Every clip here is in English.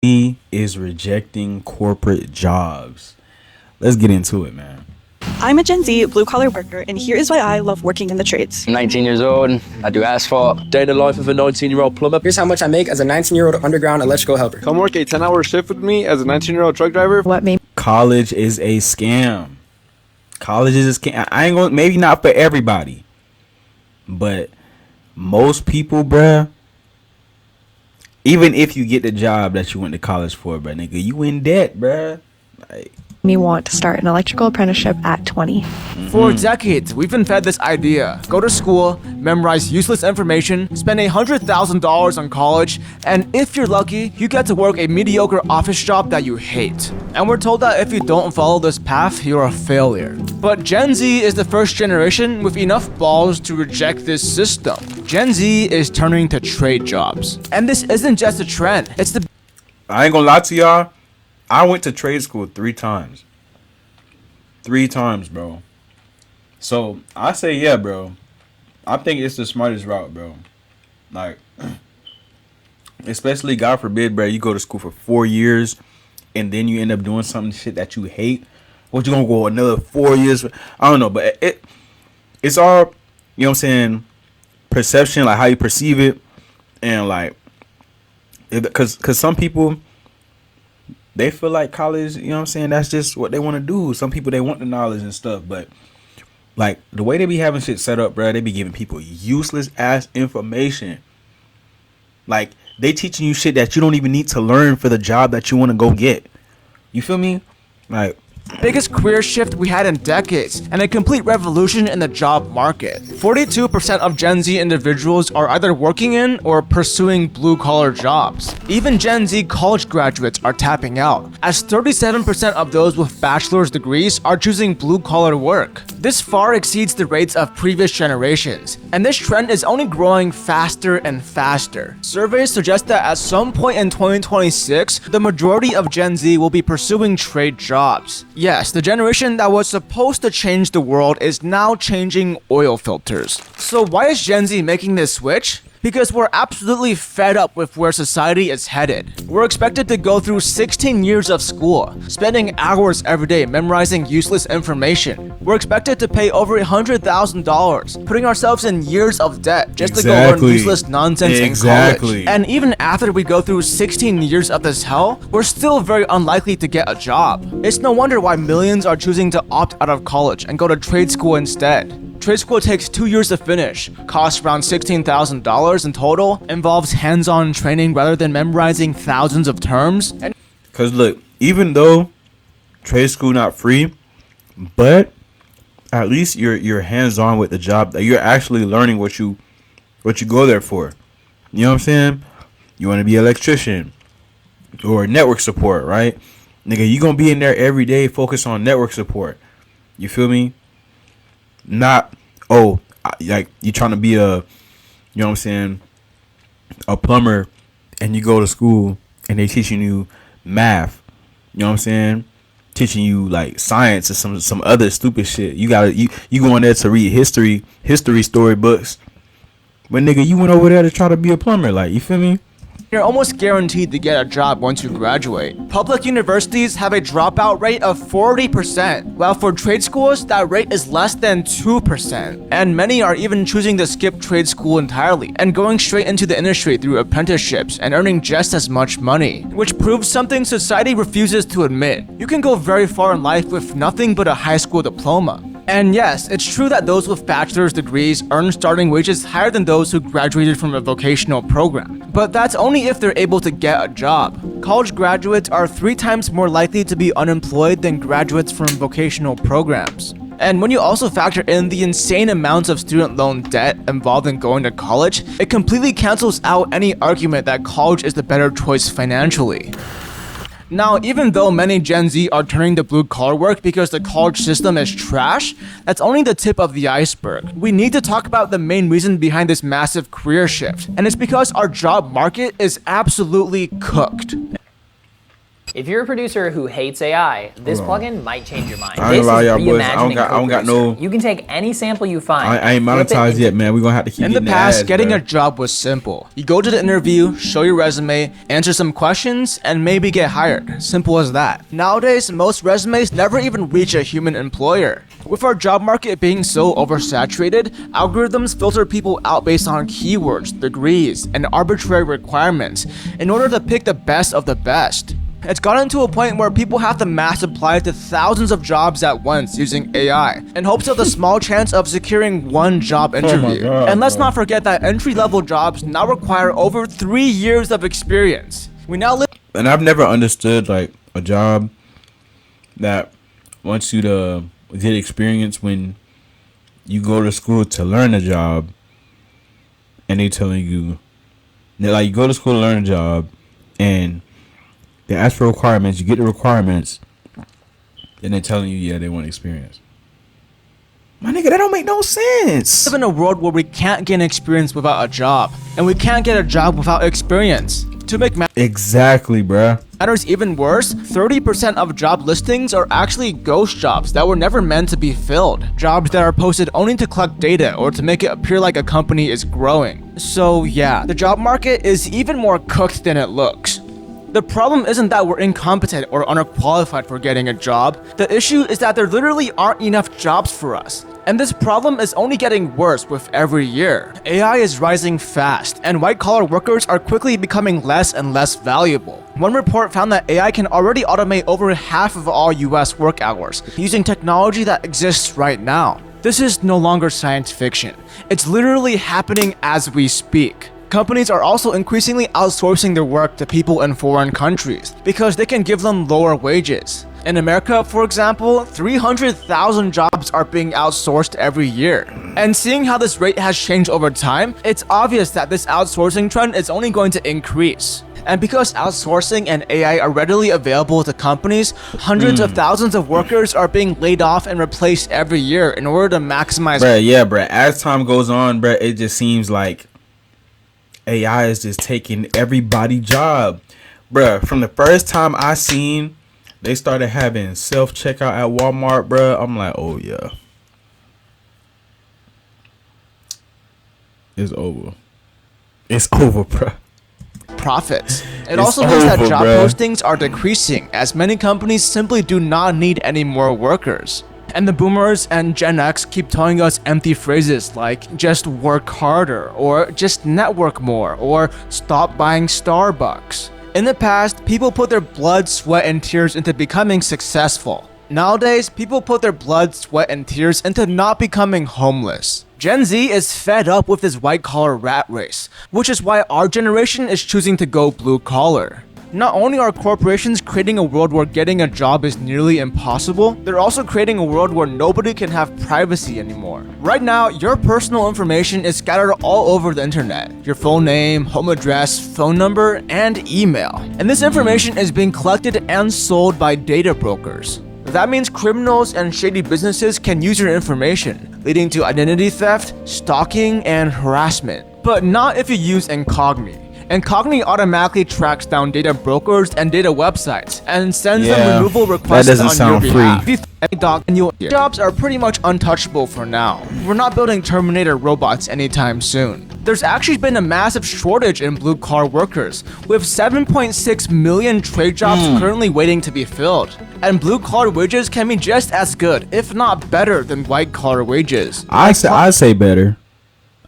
He is rejecting corporate jobs. Let's get into it, man. I'm a Gen Z blue collar worker, and here is why I love working in the trades. I'm 19 years old. I do asphalt. Day in the life of a 19-year-old plumber. Here's how much I make as a 19-year-old underground electrical helper. Come work a 10-hour shift with me as a 19-year-old truck driver. What made College is a scam. College is a scam. I ain't gonna, maybe not for everybody, but most people, bruh, even if you get the job that you went to college for, bruh, nigga, you in debt, bruh. Like, me want to start an electrical apprenticeship at 20? For decades, we've been fed this idea. Go to school, memorize useless information, spend $100,000 on college, and if you're lucky, you get to work a mediocre office job that you hate. And we're told that if you don't follow this path, you're a failure. But Gen Z is the first generation with enough balls to reject this system. Gen Z is turning to trade jobs. And this isn't just a trend, it's the I ain't gonna lie to y'all. I went to trade school 3 times. 3 times, bro. So I say, yeah, bro. I think it's the smartest route, bro. Like, especially, God forbid, bro, you go to school for 4 years and then you end up doing something shit that you hate. What, you gonna go another 4 years? I don't know, but it's all, you know what I'm saying, perception, like how you perceive it, and like, because some people, they feel like college, you know what I'm saying, that's just what they want to do. Some people, they want the knowledge and stuff, but like the way they be having shit set up, bro, they be giving people useless ass information. Like, they teaching you shit that you don't even need to learn for the job that you want to go get. You feel me? Like, biggest career shift we had in decades, and a complete revolution in the job market. 42% of Gen Z individuals are either working in or pursuing blue-collar jobs. Even Gen Z college graduates are tapping out, as 37% of those with bachelor's degrees are choosing blue-collar work. This far exceeds the rates of previous generations, and this trend is only growing faster and faster. Surveys suggest that at some point in 2026, the majority of Gen Z will be pursuing trade jobs. Yes, the generation that was supposed to change the world is now changing oil filters. So why is Gen Z making this switch? Because we're absolutely fed up with where society is headed. We're expected to go through 16 years of school, spending hours every day memorizing useless information. We're expected to pay over $100,000, putting ourselves in years of debt just to go learn useless nonsense in college. And even after we go through 16 years of this hell, we're still very unlikely to get a job. It's no wonder why millions are choosing to opt out of college and go to trade school instead. Trade school takes 2 years to finish, costs around $16,000 in total, involves hands-on training rather than memorizing thousands of terms. cause look, even though trade school not free, but at least you're hands-on with the job. That you're actually learning what you go there for. You know what I'm saying? You want to be an electrician or network support, right? Nigga, you gonna be in there every day, focus on network support. You feel me? Not, like you trying to be a, you know what I'm saying, a plumber, and you go to school and they teaching you math. You know what I'm saying? Teaching you like science or some other stupid shit. You go in there to read history storybooks. But nigga, you went over there to try to be a plumber. Like, you feel me? You're almost guaranteed to get a job once you graduate. Public universities have a dropout rate of 40%, while for trade schools, that rate is less than 2%. And many are even choosing to skip trade school entirely and going straight into the industry through apprenticeships and earning just as much money, which proves something society refuses to admit. You can go very far in life with nothing but a high school diploma. And yes, it's true that those with bachelor's degrees earn starting wages higher than those who graduated from a vocational program. But that's only if they're able to get a job. College graduates are 3 times more likely to be unemployed than graduates from vocational programs. And when you also factor in the insane amounts of student loan debt involved in going to college, it completely cancels out any argument that college is the better choice financially. Now, even though many Gen Z are turning to blue-collar work because the college system is trash, that's only the tip of the iceberg. We need to talk about the main reason behind this massive career shift, and it's because our job market is absolutely cooked. If you're a producer who hates AI, this Hold on. plugin might change your mind. I ain't This gonna lie, is y'all boys. I don't got reimagining no. CoProducer. You can take any sample you find. I ain't flip it monetized into yet, man. We're gonna have to keep In the getting past, ads, getting bro. a job was simple. You go to the interview, show your resume, answer some questions, and maybe get hired. Simple as that. Nowadays, most resumes never even reach a human employer. With our job market being so oversaturated, algorithms filter people out based on keywords, degrees, and arbitrary requirements in order to pick the best of the best. It's gotten to a point where people have to mass apply to thousands of jobs at once using AI in hopes of the small chance of securing one job interview. God, And let's bro. not forget that entry-level jobs now require over 3 years of experience. We now live And I've never understood like a job that wants you to get experience when you go to school to learn a job, and they telling you, they're like, you go to school to learn a job, and they ask for requirements, you get the requirements, and they're telling you, yeah, they want experience. My nigga, that don't make no sense. in a world where we can't gain experience without a job, and we can't get a job without experience. To make Exactly, bruh. matters even worse, 30% of job listings are actually ghost jobs that were never meant to be filled. Jobs that are posted only to collect data or to make it appear like a company is growing. So yeah, the job market is even more cooked than it looks. The problem isn't that we're incompetent or underqualified for getting a job. The issue is that there literally aren't enough jobs for us. And this problem is only getting worse with every year. AI is rising fast, and white-collar workers are quickly becoming less and less valuable. One report found that AI can already automate over half of all US work hours using technology that exists right now. This is no longer science fiction. It's literally happening as we speak. Companies are also increasingly outsourcing their work to people in foreign countries because they can give them lower wages. In America, for example, 300,000 jobs are being outsourced every year. And seeing how this rate has changed over time, it's obvious that this outsourcing trend is only going to increase. And because outsourcing and AI are readily available to companies, hundreds of thousands of workers are being laid off and replaced every year in order to maximize. Bruh, yeah, bruh. As time goes on, bruh, it just seems like AI is just taking everybody's job. Bruh, from the first time I seen they started having self-checkout at Walmart, bruh, I'm like, oh yeah. It's over. It's over, bruh. Profits. It It's also means that over, job bruh. postings are decreasing as many companies simply do not need any more workers. And the boomers and Gen X keep telling us empty phrases like just work harder or just network more or stop buying Starbucks. In the past, people put their blood, sweat, and tears into becoming successful. Nowadays, people put their blood, sweat, and tears into not becoming homeless. Gen Z is fed up with this white-collar rat race, which is why our generation is choosing to go blue-collar. Not only are corporations creating a world where getting a job is nearly impossible, they're also creating a world where nobody can have privacy anymore. Right now, your personal information is scattered all over the internet. Your full name, home address, phone number, and email. And this information is being collected and sold by data brokers. That means criminals and shady businesses can use your information, leading to identity theft, stalking, and harassment. But not if you use Incogni. Incogni automatically tracks down data brokers and data websites and sends them Yeah, removal requests that doesn't on sound your free. behalf. Your jobs are pretty much untouchable for now. We're not building Terminator robots anytime soon. There's actually been a massive shortage in blue-collar workers, with 7.6 million trade jobs currently waiting to be filled. And blue-collar wages can be just as good, if not better, than white-collar wages. I'd say better.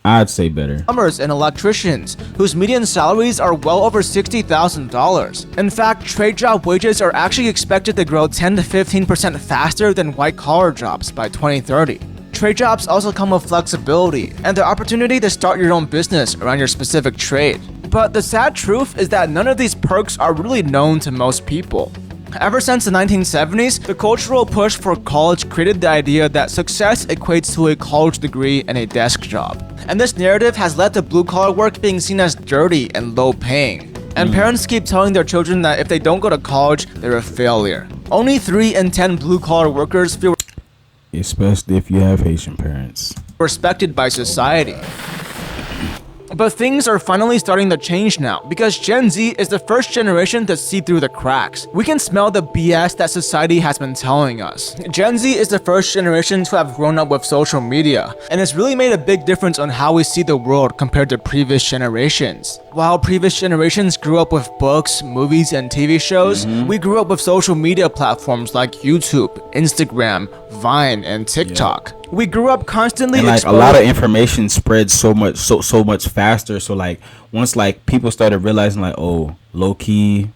I'd say better. Plumbers and electricians, whose median salaries are well over $60,000. In fact, trade job wages are actually expected to grow 10 to 15% faster than white-collar jobs by 2030. Trade jobs also come with flexibility and the opportunity to start your own business around your specific trade. But the sad truth is that none of these perks are really known to most people. Ever since the 1970s, the cultural push for college created the idea that success equates to a college degree and a desk job. And this narrative has led to blue-collar work being seen as dirty and low-paying. And parents keep telling their children that if they don't go to college, they're a failure. Only 3 in 10 blue-collar workers feel Especially if you have Haitian parents. respected by society. But things are finally starting to change now because Gen Z is the first generation to see through the cracks. We can smell the BS that society has been telling us. Gen Z is the first generation to have grown up with social media, and it's really made a big difference on how we see the world compared to previous generations. While previous generations grew up with books, movies, and TV shows, we grew up with social media platforms like YouTube, Instagram, Vine, and TikTok. We grew up constantly And like exposed- a lot of information spreads so much faster. So like once like people started realizing like, oh, low key,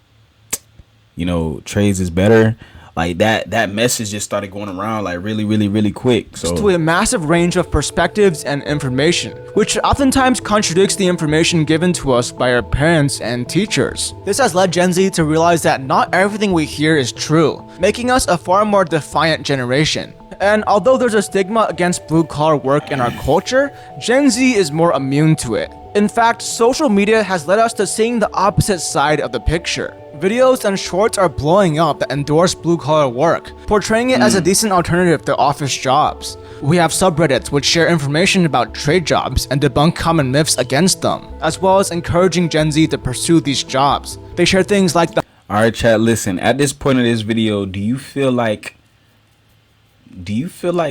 you know, trades is better. Like that message just started going around like really quick. So to a massive range of perspectives and information, which oftentimes contradicts the information given to us by our parents and teachers. This has led Gen Z to realize that not everything we hear is true, making us a far more defiant generation. And although there's a stigma against blue-collar work in our culture, Gen Z is more immune to it. In fact, social media has led us to seeing the opposite side of the picture. Videos and shorts are blowing up that endorse blue-collar work, portraying it as a decent alternative to office jobs. We have subreddits which share information about trade jobs and debunk common myths against them, as well as encouraging Gen Z to pursue these jobs. They share things like the alright, chat, listen, at this point of this video, do you feel like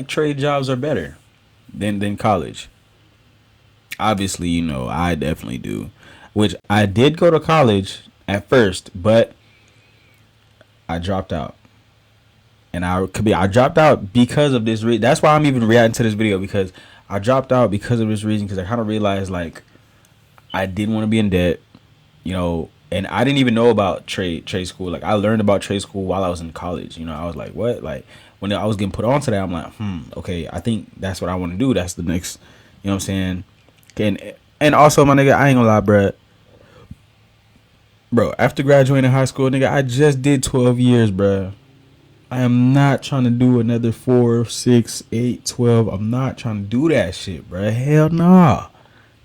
trade jobs are better than college? Obviously, you know, I definitely do. Which I did go to college at first, but I dropped out. And I dropped out because of this reason. That's why I'm even reacting to this video, because I dropped out because of this reason, because I kind of realized like I didn't want to be in debt, you know, and I didn't even know about trade school. Like I learned about trade school while I was in college. You know, I was like, what? Like when I was getting put onto that, I'm like, okay, I think that's what I want to do. That's the next, you know what I'm saying? And also, my nigga, I ain't gonna lie, bro, after graduating high school, nigga, I just did 12 years, bro. I am not trying to do another 4, 6, 8, 12. I'm not trying to do that shit, bro. Hell nah.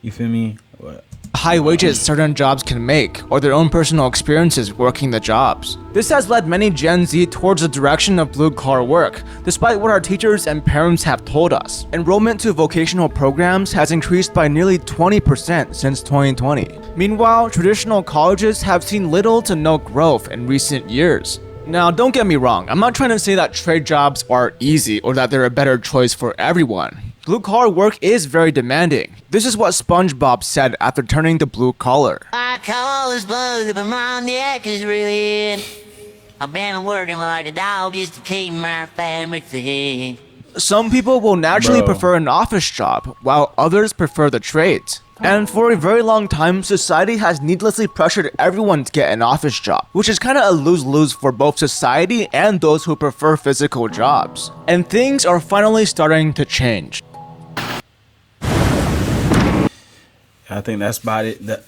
You feel me? What? high wages certain jobs can make, or their own personal experiences working the jobs. This has led many Gen Z towards the direction of blue-collar work, despite what our teachers and parents have told us. Enrollment to vocational programs has increased by nearly 20% since 2020. Meanwhile, traditional colleges have seen little to no growth in recent years. Now, don't get me wrong, I'm not trying to say that trade jobs are easy or that they're a better choice for everyone. Blue-collar work is very demanding. This is what SpongeBob said after turning to blue-collar. I call this blood, but my neck is really in. I've been working like a dog just to keep my family fed. Some people will naturally prefer an office job, while others prefer the trades. And for a very long time, society has needlessly pressured everyone to get an office job, which is kind of a lose-lose for both society and those who prefer physical jobs. And things are finally starting to change. I think that's about it. The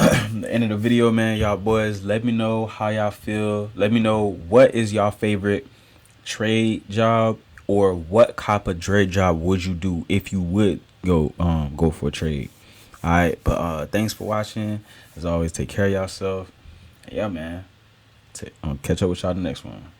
end of the video, man. Y'all boys, let me know how y'all feel. Let me know what is y'all favorite trade job, or what type of trade job would you do if you would go for a trade. All right, but thanks for watching. As always, take care of yourself. Yeah, man. Catch up with y'all in the next one.